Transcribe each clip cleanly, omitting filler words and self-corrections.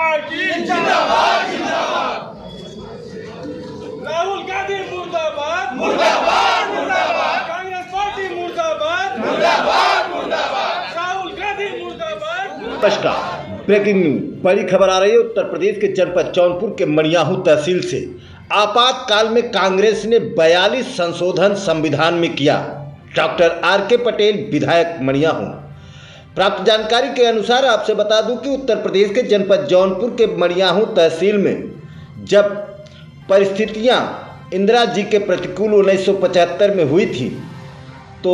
Party जिंदाबाद जिंदाबाद। राहुल गांधी मुर्दाबाद मुर्दाबाद मुर्दाबाद। कांग्रेस पार्टी मुर्दाबाद मुर्दाबाद मुर्दाबाद। राहुल गांधी मुर्दाबाद। नमस्कार, ब्रेकिंग न्यूज। बड़ी खबर आ रही है उत्तर प्रदेश के जनपद जौनपुर के मणियाहू तहसील से। आपातकाल में कांग्रेस ने 42 संशोधन संविधान में किया। Doctor R K. पटेल, विधायक मणियाहू। प्राप्त जानकारी के अनुसार आपसे बता दूं कि उत्तर प्रदेश के जनपद जौनपुर के मणियाहू तहसील में जब परिस्थितियां इंदिरा जी के प्रतिकूल 1975 में हुई थी तो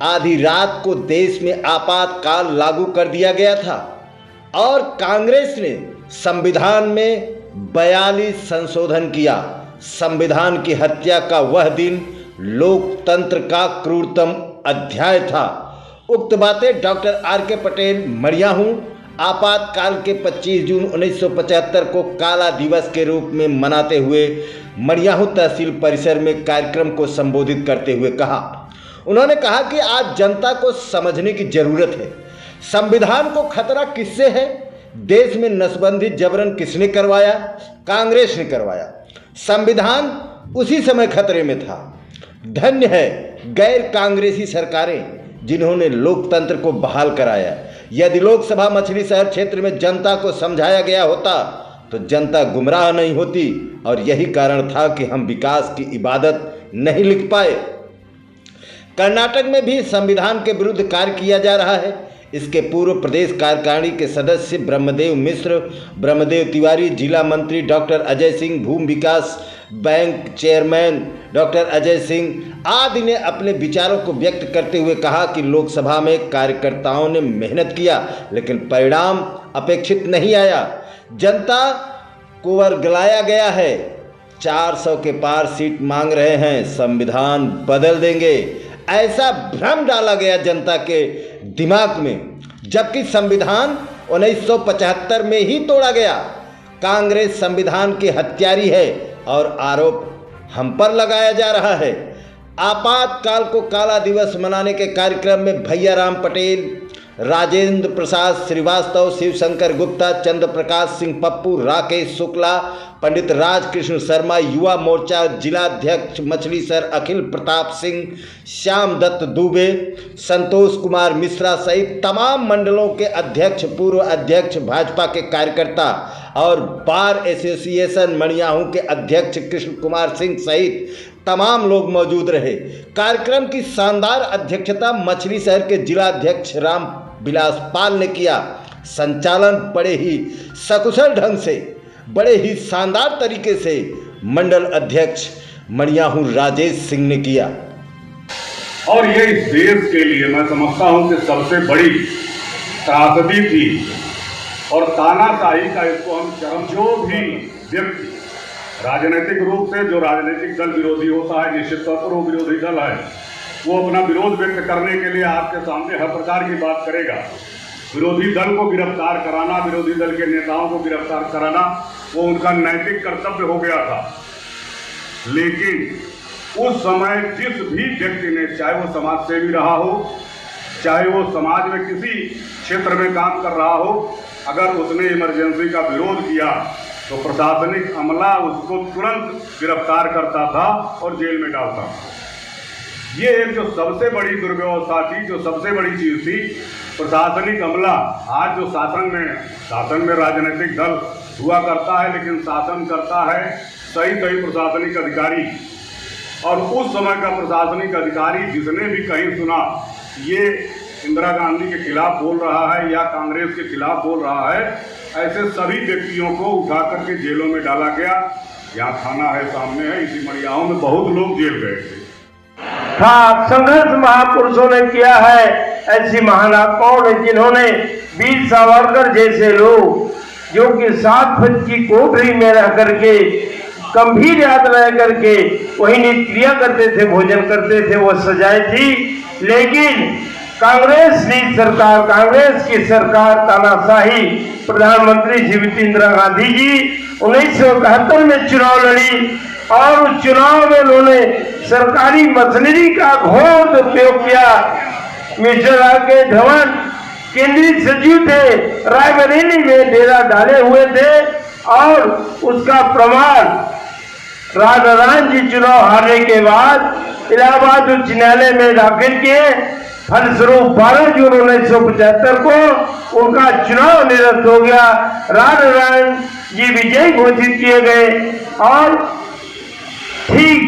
आधी रात को देश में आपातकाल लागू कर दिया गया था और कांग्रेस ने संविधान में 42 संशोधन किया। संविधान की हत्या का वह दिन लोकतंत्र का क्रूरतम अध्याय था। उक्त बातें डॉक्टर आर.के. पटेल मणियाहू आपातकाल के 25 जून 1975 को काला दिवस के रूप में मनाते हुए मणियाहू तहसील परिसर में कार्यक्रम को संबोधित करते हुए कहा। उन्होंने कहा कि आज जनता को समझने की जरूरत है, संविधान को खतरा किससे है, देश में नसबंदी जबरन किसने करवाया, कांग्रेस ने करवाया। संविधान उसी समय खतरे में था। धन्य है गैर कांग्रेसी सरकारें जिन्होंने लोकतंत्र को बहाल कराया। यदि लोकसभा मछली शहर क्षेत्र में जनता को समझाया गया होता तो जनता गुमराह नहीं होती और यही कारण था कि हम विकास की इबादत नहीं लिख पाए। कर्नाटक में भी संविधान के विरुद्ध कार्य किया जा रहा है। इसके पूर्व प्रदेश कार्यकारिणी के सदस्य ब्रह्मदेव मिश्र, ब्रह्मदेव तिवारी, जिला मंत्री doctor Ajay Singh, Bhumi Vikas bank chairman doctor Ajay Singh आदि ने अपने विचारों को व्यक्त करते हुए कहा कि लोकसभा में कार्यकर्ताओं ने मेहनत किया लेकिन परिणाम अपेक्षित नहीं आया। जनता को वर्गलाया गया है। 400 के पार सीट मांग रहे हैं, संविधान बदल देंगे, ऐसा भ्रम डाला गया जनता के दिमाग में, जबकि संविधान 1975 में ही तोड़ा गया। कांग्रेस संविधान की हत्यारी है और आरोप हम पर लगाया जा रहा है। आपातकाल को काला दिवस मनाने के कार्यक्रम में भैया राम पटेल, राजेंद्र प्रसाद श्रीवास्तव, शिवशंकर गुप्ता, चंद्र प्रकाश सिंह पप्पू, राकेश शुक्ला, पंडित राजकृष्ण शर्मा, युवा मोर्चा जिलाध्यक्ष मछली शहर अखिल प्रताप सिंह, श्याम दत्त दुबे, संतोष कुमार मिश्रा सहित तमाम मंडलों के अध्यक्ष, पूर्व अध्यक्ष, भाजपा के कार्यकर्ता और बार एसोसिएशन मणियाहू के अध्यक्ष कृष्ण कुमार सिंह सहित तमाम लोग मौजूद रहे। कार्यक्रम की शानदार अध्यक्षता मछली शहर के जिलाध्यक्ष राम विलास पाल ने किया। संचालन बड़े ही सकुशल ढंग से, बड़े ही शानदार तरीके से मंडल अध्यक्ष मणियाहू राजेश सिंह ने किया। और ये इस देश के लिए मैं समझता हूं कि सबसे बड़ी त्रासदी थी और तानाशाही का इसको हम चरम। जो भी व्यक्ति राजनीतिक रूप से, जो राजनीतिक दल विरोधी होता है, निश्चित तौर पर वो विरोधी दल है, वो अपना विरोध व्यक्त करने के लिए आपके सामने हर प्रकार की बात करेगा। विरोधी दल को गिरफ्तार कराना, विरोधी दल के नेताओं को गिरफ्तार कराना, वो उनका नैतिक कर्तव्य हो गया था। लेकिन उस समय जिस भी व्यक्ति ने, चाहे वो समाज सेवी रहा हो, चाहे वो समाज में किसी क्षेत्र में काम कर रहा हो, अगर उसने इमरजेंसी का विरोध किया तो प्रशासनिक अमला उसको तुरंत गिरफ्तार करता था और जेल में डालता था। ये एक जो सबसे बड़ी दुर्व्यवस्था थी, जो सबसे बड़ी चीज थी, प्रशासनिक अमला। आज जो शासन में राजनीतिक दल हुआ करता है, लेकिन शासन करता है सही प्रशासनिक अधिकारी। और उस समय का प्रशासनिक अधिकारी जिसने भी कहीं सुना ये इंदिरा गांधी के खिलाफ बोल रहा है या कांग्रेस के खिलाफ बोल रहा है, ऐसे सभी व्यक्तियों को उठा करके जेलों में डाला गया। यहाँ थाना है, सामने है, इसी मणियाहू में बहुत लोग जेल गए थे। संघर्ष महापुरुषों ने किया है, ऐसी महान आत्माओं ने जिन्होंने वीर सावरकर जैसे लोग जो कि 7 फुट की कोठरी में रह करके गंभीर याद रह करके वही नित्य करते थे, भोजन करते थे, वो सजाएं थी। लेकिन कांग्रेस की सरकार तानाशाही, प्रधानमंत्री श्रीमती इंदिरा गांधी जी 1971 में चुनाव लड़ी और उस चुनाव में उन्होंने सरकारी मशीनरी का घोर उपयोग किया। Mister R K. धवन केंद्रीय सचिव थे, रायबरेली में डेरा डाले हुए थे और उसका प्रमाण राजाराम जी चुनाव हारने के बाद इलाहाबाद उच्च न्यायालय में दाखिल किए। फलस्वरूप 12 जून 1975 को उनका चुनाव निरस्त हो गया। राजाराम जी विजयी घोषित किए गए और ठीक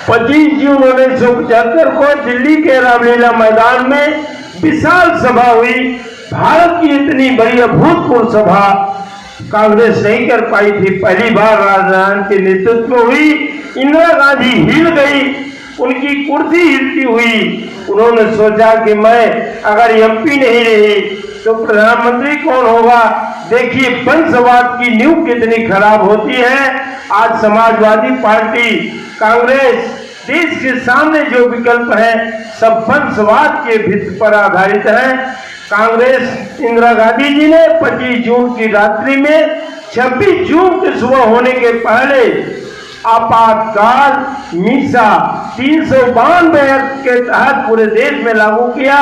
25 जून 1975 को दिल्ली के रामलीला मैदान में विशाल सभा हुई। भारत की इतनी बड़ी अभूतपूर्व सभा कांग्रेस नहीं कर पाई थी। पहली बार राजाराम के नेतृत्व में हुई। इंदिरा गांधी हिल गई, उनकी कुर्सी हिलती हुई। उन्होंने सोचा कि मैं अगर एमपी नहीं रही तो प्रधानमंत्री कौन होगा। देखिए वंशवाद की नींव कितनी खराब होती है। आज समाजवादी पार्टी, कांग्रेस, देश के सामने जो विकल्प है सब वंशवाद के भित्ति पर आधारित है। कांग्रेस इंदिरा गांधी जी ने 25 जून की रात्रि में 26 जून की सुबह होने के पहले आपातकाल मीसा 392 एक्ट के तहत पूरे देश में लागू किया।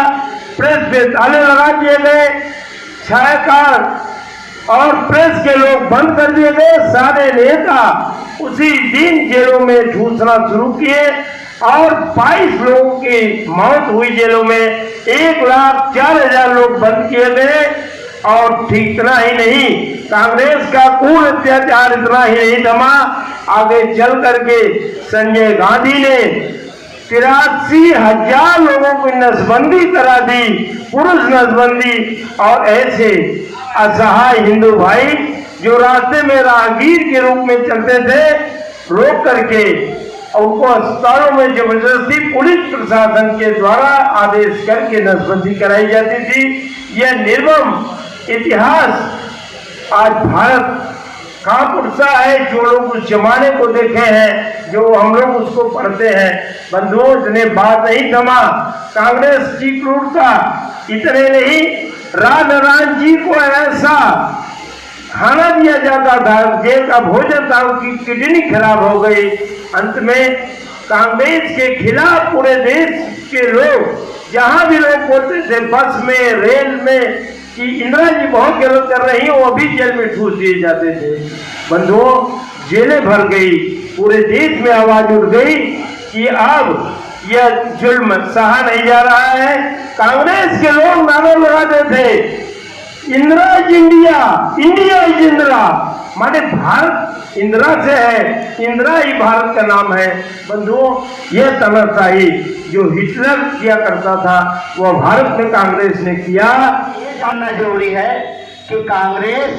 प्रेस पे ताले लगा दिए गए, छायाकार और प्रेस के लोग बंद कर दिए गए। सारे नेता उसी दिन जेलों में ठूसना शुरू किए और 22 लोगों की मौत हुई जेलों में। 1,04,000 लोग बंद किए गए। और ठीक इतना ही नहीं, कांग्रेस का कुल अत्याचार इतना ही नहीं थमा। आगे चल करके संजय गांधी ने 83,000 लोगों की नसबंदी करा दी, पुरुष नसबंदी। और ऐसे असहाय हिंदू भाई जो रास्ते में राहगीर के रूप में चलते थे, रोक करके उनको अस्पतालों में जबरदस्ती पुलिस प्रशासन के द्वारा आदेश करके नसबंदी कराई जाती थी। यह निर्मम इतिहास आज भारत कहाँ पुरसा है। जो लोग उस जमाने को देखे हैं, जो हम लोग उसको पढ़ते हैं, बंधुओं ने बात नहीं थमा। कांग्रेस की क्रूरता इतने नहीं, राजाराम जी को ऐसा खाना दिया जाता था, जेल का भोजन था, उनकी किडनी खराब हो गई। अंत में कांग्रेस के खिलाफ पूरे देश के लोग, जहां भी लोग बोलते थे बस में, रेल में कि इंदिरा जी बहुत गलत कर रही हैं, वो अभी जेल में ठूस दिए जाते थे। बंधुओं, जेलें भर गई, पूरे देश में आवाज उठ गई कि अब यह जुल्म सहा नहीं जा रहा है। कांग्रेस के लोग नारे लगाते थे, Indira is India, India is Indira, माने भारत इंदिरा से है, इंदिरा ही भारत का नाम है। बंधुओं, यह तानाशाही जो हिटलर किया करता था वह भारत में कांग्रेस ने किया। जानना जरूरी है कि कांग्रेस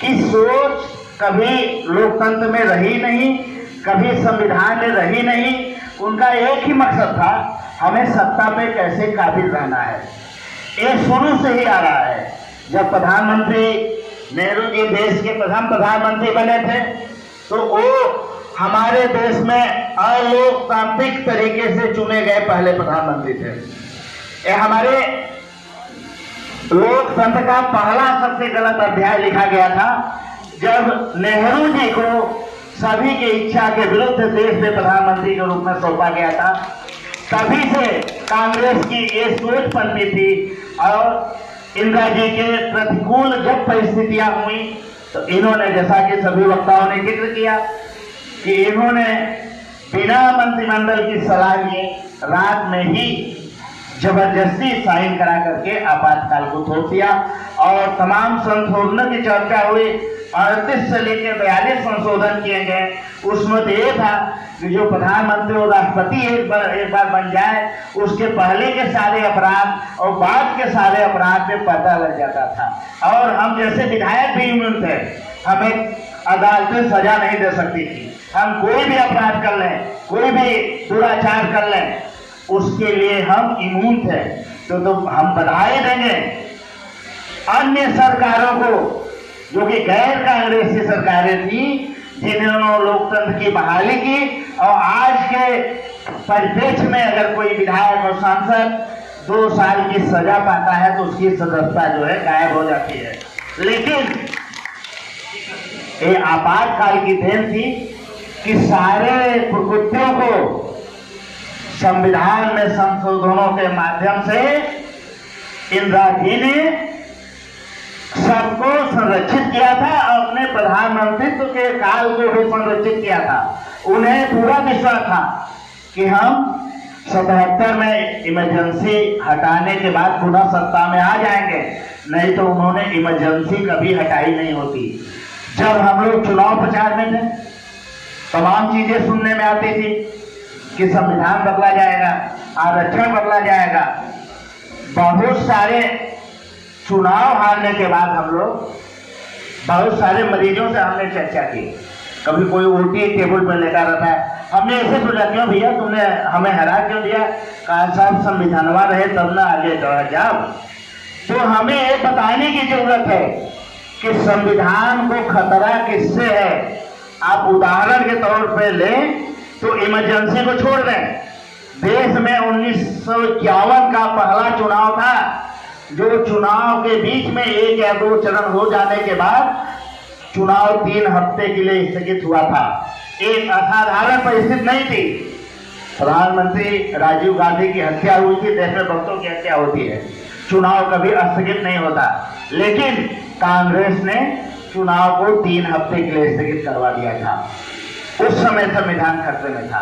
की सोच कभी लोकतंत्र में रही नहीं, कभी संविधान में रही नहीं। उनका एक ही मकसद था, हमें सत्ता पे कैसे काबिज रहना है। ये शुरू से ही आ रहा है। जब प्रधानमंत्री नेहरू जी देश के प्रथम प्रधानमंत्री बने थे तो वो हमारे देश में अलोकतांत्रिक तरीके से चुने गए पहले प्रधानमंत्री थे। ये हमारे लोकतंत्र का पहला सबसे गलत अध्याय लिखा गया था जब नेहरू जी को सभी की इच्छा के विरुद्ध देश में प्रधानमंत्री के रूप में सौंपा गया था। तभी से कांग्रेस की ये सोच पनपी थी और इंदिरा जी के प्रतिकूल जब परिस्थितियां हुई तो इन्होंने, जैसा कि सभी वक्ताओं ने जिक्र किया, कि इन्होंने बिना मंत्रिमंडल की सलाह लिए रात में ही जबरदस्ती साइन करा करके आपातकाल को तोड़ दिया और तमाम संशोधनों की चर्चा हुई। 38 से लेकर 42 संशोधन किए गए। उसमें तो ये था कि जो प्रधानमंत्री और राष्ट्रपति एक बार बन जाए उसके पहले के सारे अपराध और बाद के सारे अपराध में पता लग जाता था। और हम जैसे विधायक भी इम्यून थे, हमें अदालतें सजा नहीं दे सकती थी। हम कोई भी अपराध कर लें, कोई भी दुराचार कर लें, उसके लिए हम इम्यून थे। तो हम बधाई देंगे अन्य सरकारों को जो कि गैर कांग्रेसी सरकारें थी, जिन्होंने लोकतंत्र की बहाली की। और आज के परिप्रेक्ष्य में अगर कोई विधायक और सांसद 2 साल की सजा पाता है तो उसकी सदस्यता जो है गायब हो जाती है। लेकिन ये आपातकाल की देन थी कि सारे प्रकृतियों को संविधान में संशोधनों के माध्यम से इंदिरा जी ने सबको संरक्षित किया था और अपने प्रधानमंत्रित्व के काल को भी संरक्षित किया था। उन्हें पूरा विश्वास था कि हम 77 में इमरजेंसी हटाने के बाद पुनः सत्ता में आ जाएंगे, नहीं तो उन्होंने इमरजेंसी कभी हटाई नहीं होती। जब हम लोग चुनाव प्रचार में थे, तमाम चीजें सुनने में आती थी कि संविधान बदला जाएगा, आरक्षण बदला जाएगा। बहुत सारे चुनाव हारने के बाद हम लोग बहुत सारे मरीजों से हमने चर्चा की। कभी कोई उल्टी टेबल पर लेकर रखा है, हमने ऐसे सोचा क्यों भैया तुमने हमें हरा क्यों दिया? कहा साहब संविधानवा रहे तब ना आगे बढ़ जाओ। तो हमें ये बताने की जरूरत है कि संविधान को खतरा किससे है। आप उदाहरण के तौर पे लें तो इमरजेंसी को छोड़ दें। देश में 1951 का पहला चुनाव था, जो चुनाव के बीच में 1 या 2 चरण हो जाने के बाद चुनाव 3 हफ्ते के लिए स्थगित हुआ था। एक असाधारण परिस्थिति नहीं थी। प्रधानमंत्री राजीव गांधी की हत्या हुई थी, देश में भक्तों की हत्या होती है, चुनाव कभी स्थगित नहीं होता। लेकिन कांग्रेस ने चुनाव को 3 हफ्ते के लिए स्थगित करवा दिया था। उस समय संविधान खतरे में था।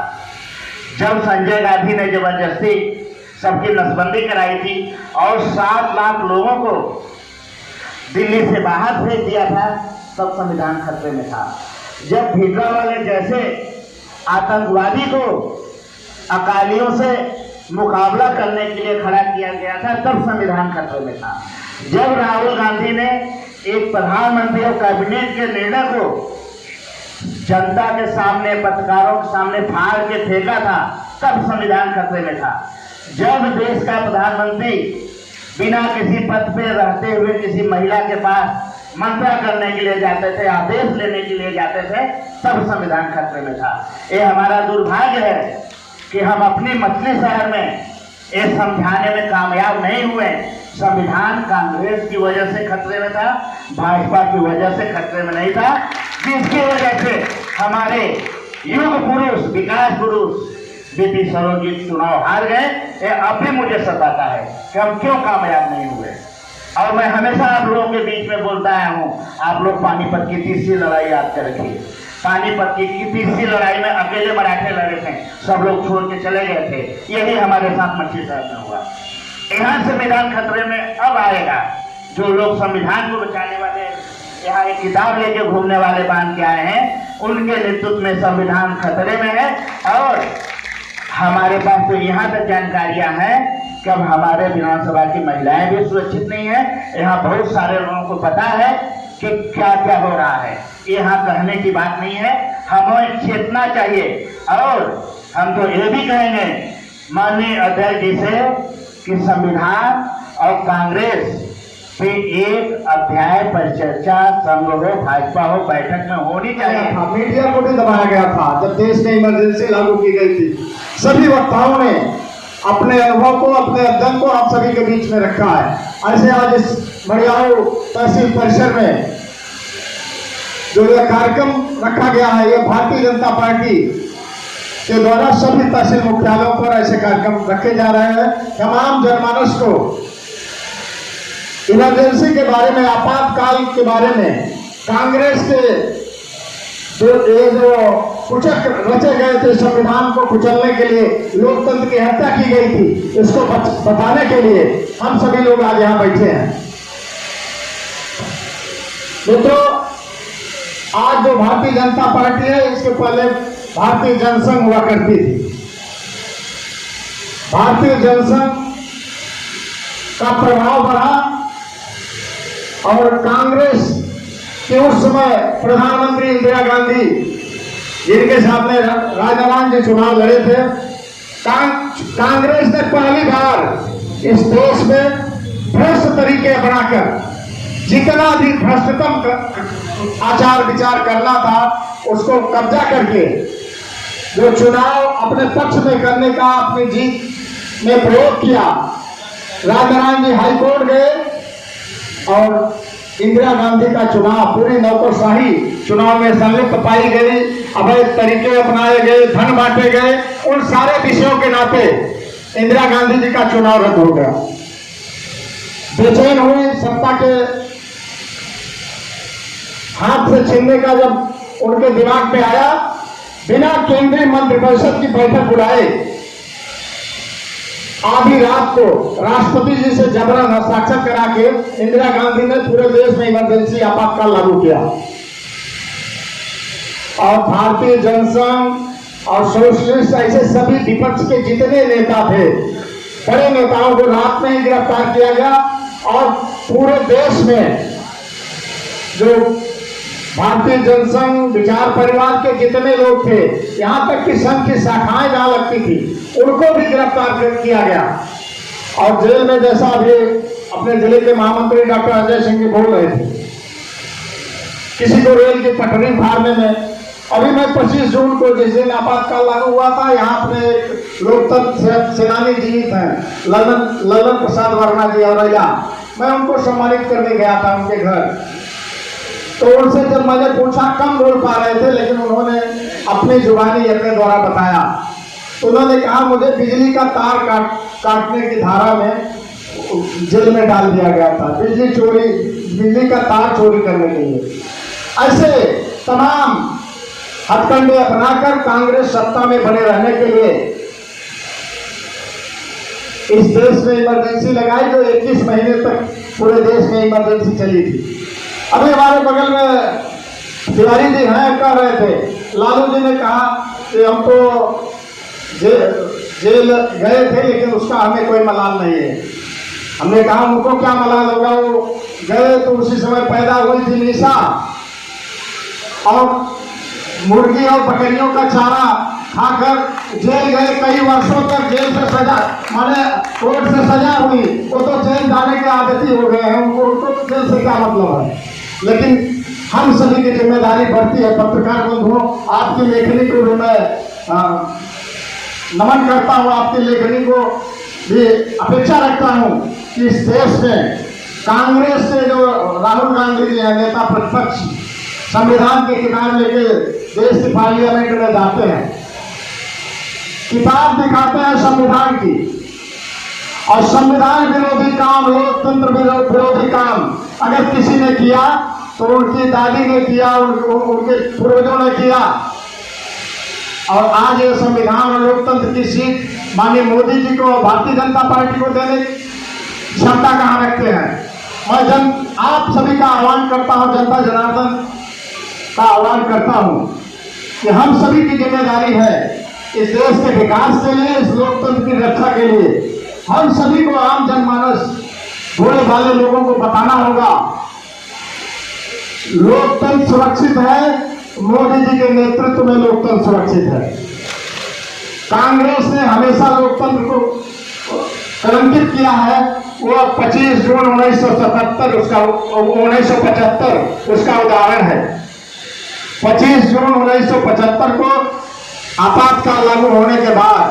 जब संजय गांधी ने जबरदस्ती सबकी नसबंदी कराई थी और 7 लाख लोगों को दिल्ली से बाहर भेज दिया था, तब संविधान खतरे में था। जब भिंडरावाले जैसे आतंकवादी को अकालियों से मुकाबला करने के लिए खड़ा किया गया था, तब संविधान खतरे में था। जब राहुल गांधी ने एक प्रधानमंत्री और कैबिनेट के निर्णय को जनता के सामने, पत्रकारों के सामने फाड़ के फेंका था, तब संविधान खतरे में था। जब देश का प्रधानमंत्री बिना किसी पद पे रहते हुए किसी महिला के पास मंत्रा करने के लिए जाते थे, आदेश लेने के लिए जाते थे, तब संविधान खतरे में था। ये हमारा दुर्भाग्य है कि हम अपनी मछली शहर में ये समझाने में कामयाब नहीं हुए। संविधान कांग्रेस की वजह से खतरे में था, भाजपा की वजह से खतरे में नहीं था, जिसकी वजह से हमारे युग पुरुष, विकास पुरुष बीपी सरोजित चुनाव हार गए। ये अब भी मुझे सताता है कि हम क्यों कामयाब नहीं हुए। और मैं हमेशा आप लोगों के बीच में बोलता आया हूँ, आप लोग पानीपत की तीसरी लड़ाई याद कर रखिए। पानीपत की तीसरी लड़ाई में अकेले मराठे लड़े थे, सब लोग छोड़ के चले गए थे। यही हमारे साथ मछली शहर में हुआ। यहाँ संविधान खतरे में अब आएगा। जो लोग संविधान को बचाने वाले यहाँ एक किताब लेके घूमने वाले बांध के आए हैं, उनके नेतृत्व में संविधान खतरे में है। और हमारे पास तो यहाँ तक जानकारियां हैं कि अब हमारे विधानसभा की महिलाएं भी सुरक्षित नहीं है। यहाँ बहुत सारे लोगों को पता है कि क्या क्या हो रहा है। यहाँ कहने की बात नहीं है, हमें चेतना चाहिए। और हम तो ये भी कहेंगे माननीय अध्यक्ष जी से कि संविधान और कांग्रेस पे एक अध्याय पर चर्चा, संघ हो, भाजपा हो, बैठक में होनी चाहिए। मीडिया को भी दबाया गया था जब देश में इमरजेंसी लागू की गई थी। सभी वक्ताओं ने अपने अनुभव को, अपने अध्ययन को आप सभी के बीच में रखा है। ऐसे आज इस मड़ियाऊ तहसील परिसर में जो यह कार्यक्रम रखा गया है, यह भारतीय जनता पार्टी के द्वारा सभी तहसील मुख्यालयों पर ऐसे कार्यक्रम रखे जा रहे हैं। तमाम जनमानस को इमरजेंसी के बारे में, आपातकाल के बारे में, कांग्रेस के जो कुचक रचे गए थे संविधान को कुचलने के लिए, लोकतंत्र की हत्या की गई थी, इसको बताने के लिए हम सभी लोग आज यहाँ बैठे हैं। मित्रों, आज जो भारतीय जनता पार्टी है, इसके पहले भारतीय जनसंघ हुआ करती थी। भारतीय जनसंघ का प्रभाव बढ़ा और कांग्रेस के उस समय प्रधानमंत्री इंदिरा गांधी, जिनके सामने राजाराम जी चुनाव लड़े थे, कांग्रेस ने पहली बार इस देश में भ्रष्ट तरीके अपनाकर जितना भी भ्रष्टतम आचार विचार करना था उसको कब्जा करके जो चुनाव अपने पक्ष में करने का अपनी जीत में प्रयोग किया। राजाराम जी हाईकोर्ट गए और इंदिरा गांधी का चुनाव, पूरी नौकरशाही चुनाव में संलिप्त पाई गई, अवैध तरीके अपनाए गए, धन बांटे गए। उन सारे विषयों के नाते इंदिरा गांधी जी का चुनाव रद्द हो गया। बेचैन हुए सत्ता के हाथ से छीनने का जब उनके दिमाग में आया, बिना केंद्रीय मंत्रिपरिषद की बैठक बुलाए आधी रात को राष्ट्रपति जी से जबरन हस्ताक्षर करा के इंदिरा गांधी ने पूरे देश में इमरजेंसी आपातकाल लागू किया। और भारतीय जनसंघ और सोशलिस्ट ऐसे सभी विपक्ष के जितने नेता थे, बड़े नेताओं को रात में ही गिरफ्तार किया गया। और पूरे देश में जो भारतीय जनसंघ विचार परिवार के जितने लोग थे, यहां तक कि संघ की शाखाएं जहां लगती थी, उनको भी गिरफ्तार किया गया। और जेल में, जैसा अभी अपने जिले के महामंत्री डॉक्टर अजय सिंह जी बोल रहे थे, किसी को रेल की पटरी फाड़ने में, अभी मैं 25 जून को जिस दिन आपातकाल लागू हुआ था, यहाँ अपने लोकतंत्र सेनानी जीवित हैं ललन प्रसाद वर्मा जी औरैया, मैं उनको सम्मानित करने गया था उनके घर। तो उनसे जब मैंने पूछा, कम बोल पा रहे थे लेकिन उन्होंने अपनी जुबानी अपने द्वारा बताया, तो उन्होंने कहा मुझे बिजली का तार काटने की धारा में जेल में डाल दिया गया था, बिजली का तार चोरी करने के लिए। ऐसे तमाम हथकंडे अपनाकर कांग्रेस सत्ता में बने रहने के लिए इस देश में इमरजेंसी लगाई, जो 21 महीने तक पूरे देश में इमरजेंसी चली थी। अभी हमारे बगल में तिवारी जी हैं, कह रहे थे, लालू जी ने कहा कि हम तो जेल गए थे लेकिन उसका हमें कोई मलाल नहीं है। हमने कहा उनको क्या मलाल होगा, वो गए तो उसी समय पैदा हुई थी निशा, और मुर्गी और बकरियों का चारा खाकर जेल गए, कई वर्षों तक जेल से सजा, माने कोर्ट से सजा हुई, वो तो जेल जाने के आदती हो गए हैं, उनको जेल से क्या मतलब है। लेकिन हम सभी की जिम्मेदारी बढ़ती है। पत्रकार बंधुओं, आपकी लेखनी को भी मैं नमन करता हूँ, आपकी लेखनी को भी अपेक्षा रखता हूँ कि इस देश में कांग्रेस से जो राहुल गांधी जी हैं, नेता प्रतिपक्ष, संविधान की किताब लेके देश की पार्लियामेंट में जाते हैं, किताब दिखाते हैं संविधान की, और संविधान विरोधी काम, लोकतंत्र विरोधी काम अगर किसी ने किया तो उनकी दादी ने किया, उनके पूर्वजों ने किया। और आज ये संविधान और लोकतंत्र की सीट माननीय मोदी जी को, भारतीय जनता पार्टी को देने की क्षमता कहाँ रखते हैं। मैं आप सभी का आह्वान करता हूँ, जनता जनार्दन का आह्वान करता हूँ कि हम सभी की जिम्मेदारी है इस देश के विकास के लिए, इस लोकतंत्र की रक्षा के लिए। हम सभी को, आम जनमानस, भोले भाले लोगों को बताना होगा, लोकतंत्र सुरक्षित है, मोदी जी के नेतृत्व में लोकतंत्र सुरक्षित है। कांग्रेस ने हमेशा लोकतंत्र को कलंकित किया है। वो 25 जून 1975 उसका उदाहरण है। 25 जून 1975 को आपातकाल लागू होने के बाद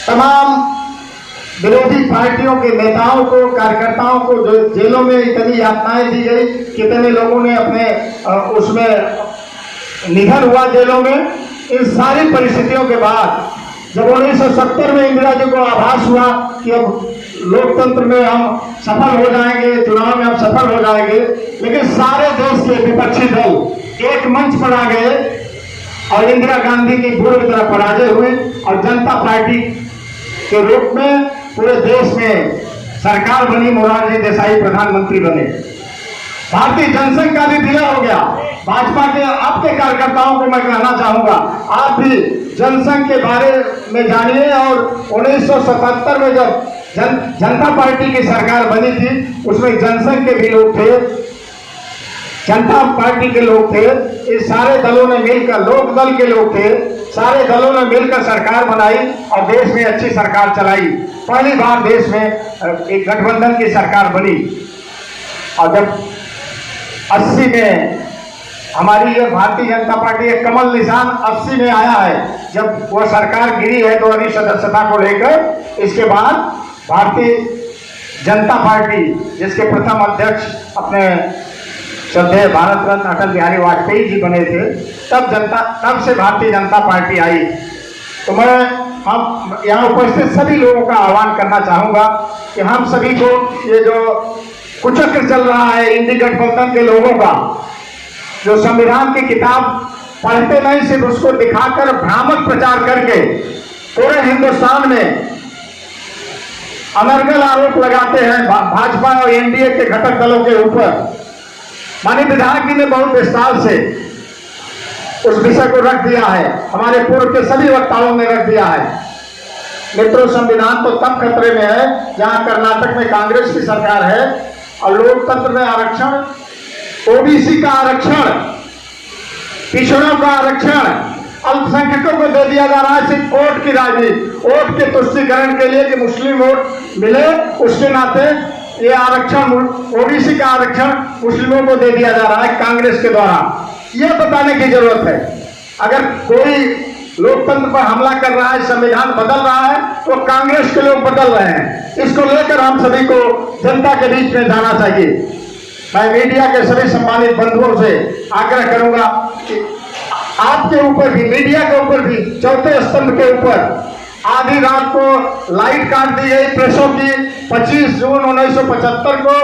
तमाम विरोधी पार्टियों के नेताओं को, कार्यकर्ताओं को जो जेलों में इतनी यातनाएं दी गई, कितने लोगों ने अपने उसमें निधन हुआ जेलों में। इन सारी परिस्थितियों के बाद जब 1970 में इंदिरा जी को आभास हुआ कि अब लोकतंत्र में हम सफल हो जाएंगे, चुनाव में हम सफल हो जाएंगे, लेकिन सारे देश के विपक्षी दल एक मंच पर आ गए और इंदिरा गांधी की पूरी तरह पराजय हुई और जनता पार्टी के रूप में पूरे देश में सरकार बनी, मोरारजी देसाई प्रधानमंत्री बने। भारतीय जनसंघ का भी विलय हो गया। भाजपा के आपके कार्यकर्ताओं को मैं कहना चाहूंगा, आप भी जनसंघ के बारे में जानिए। और 1977 में जब जनता पार्टी की सरकार बनी थी, उसमें जनसंघ के भी लोग थे, जनता पार्टी के लोग थे। इस सारे दलों ने मिलकर, लोक दल के लोग थे, सारे दलों ने मिलकर सरकार बनाई और देश में अच्छी सरकार चलाई। पहली बार देश में एक गठबंधन की सरकार बनी। और जब 80 में हमारी ये भारतीय जनता पार्टी एक कमल निशान 80 में आया है, जब वो सरकार गिरी है दोहरी सदस्यता को लेकर। इसके बाद भारतीय जनता पार्टी, जिसके प्रथम अध्यक्ष अपने श्रद्धेय भारत रत्न अटल बिहारी वाजपेयी जी बने थे, तब से भारतीय जनता पार्टी आई। तो मैं हम यहाँ उपस्थित सभी लोगों का आह्वान करना चाहूंगा कि हम सभी को ये जो कुचक्र चल रहा है इंडी गठबंधन के लोगों का, जो संविधान की किताब पढ़ते नहीं, सिर्फ उसको दिखाकर भ्रामक प्रचार करके पूरे हिंदुस्तान में अनर्गल आरोप लगाते हैं भाजपा और एनडीए के घटक दलों के ऊपर। माननीय विधायक जी ने बहुत विस्तार से उस विषय को रख दिया है, हमारे पूर्व के सभी वक्ताओं ने रख दिया है। मित्रों, संविधान तो तब खतरे में है जहां कर्नाटक में कांग्रेस की सरकार है और लोकतंत्र में आरक्षण, ओबीसी का आरक्षण, पिछड़ों का आरक्षण, अल्पसंख्यकों को दे दिया जा रहा है सिर्फ वोट की राजनीति, वोट के तुष्टीकरण के लिए कि मुस्लिम वोट मिले, उसके नाते ये आरक्षण, ओबीसी का आरक्षण मुस्लिमों को दे दिया जा रहा है कांग्रेस के द्वारा। यह बताने की जरूरत है। अगर कोई लोकतंत्र पर हमला कर रहा है, संविधान बदल रहा है, तो कांग्रेस के लोग बदल रहे हैं। इसको लेकर हम सभी को जनता के बीच में जाना चाहिए। मैं मीडिया के सभी सम्मानित बंधुओं से आग्रह करूंगा कि आपके ऊपर भी, मीडिया के ऊपर भी, चौथे स्तंभ के ऊपर आधी रात को लाइट काट दी गई प्रेसों की। 25 जून 1975 को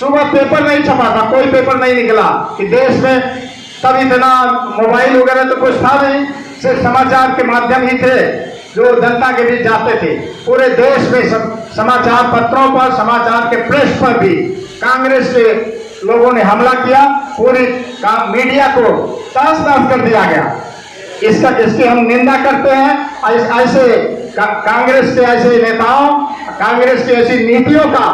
सुबह पेपर नहीं छपा था, कोई पेपर नहीं निकला कि देश में, तब इतना मोबाइल वगैरह तो कुछ था नहीं, सिर्फ समाचार के माध्यम ही थे जो जनता के बीच जाते थे। पूरे देश में समाचार पत्रों पर, समाचार के प्रेस पर भी कांग्रेस के लोगों ने हमला किया, पूरी मीडिया को तहस-नहस कर दिया गया। इसकी हम निंदा करते हैं। ऐसे कांग्रेस के ऐसे नेताओं, कांग्रेस की ऐसी नीतियों का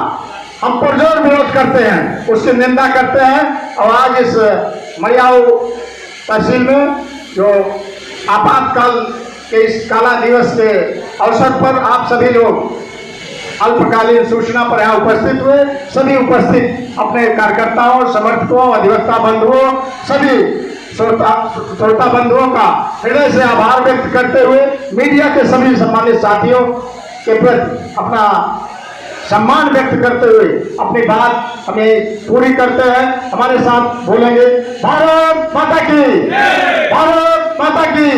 हम पुरजोर विरोध करते हैं, उसकी निंदा करते हैं। और आज इस मरियाऊ तहसील में जो आपातकाल के इस काला दिवस के अवसर पर आप सभी लोग अल्पकालीन सूचना पर यहाँ उपस्थित हुए, सभी उपस्थित अपने कार्यकर्ताओं, समर्थकों, अधिवक्ता बंधुओं, सभी श्रोता बंधुओं का हृदय से आभार व्यक्त करते हुए मीडिया के सभी सम्मानित साथियों के प्रति अपना सम्मान व्यक्त करते हुए अपनी बात हमें पूरी करते हैं। हमारे साथ बोलेंगे भारत माता की, भारत माता की।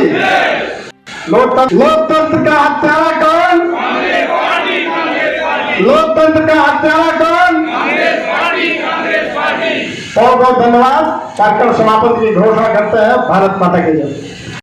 लोकतंत्र का हत्यारा कौन? लोकतंत्र का हत्यारा कौन? बहुत बहुत धन्यवाद। कार्यक्रम समापन की घोषणा करते हैं। भारत माता की जय।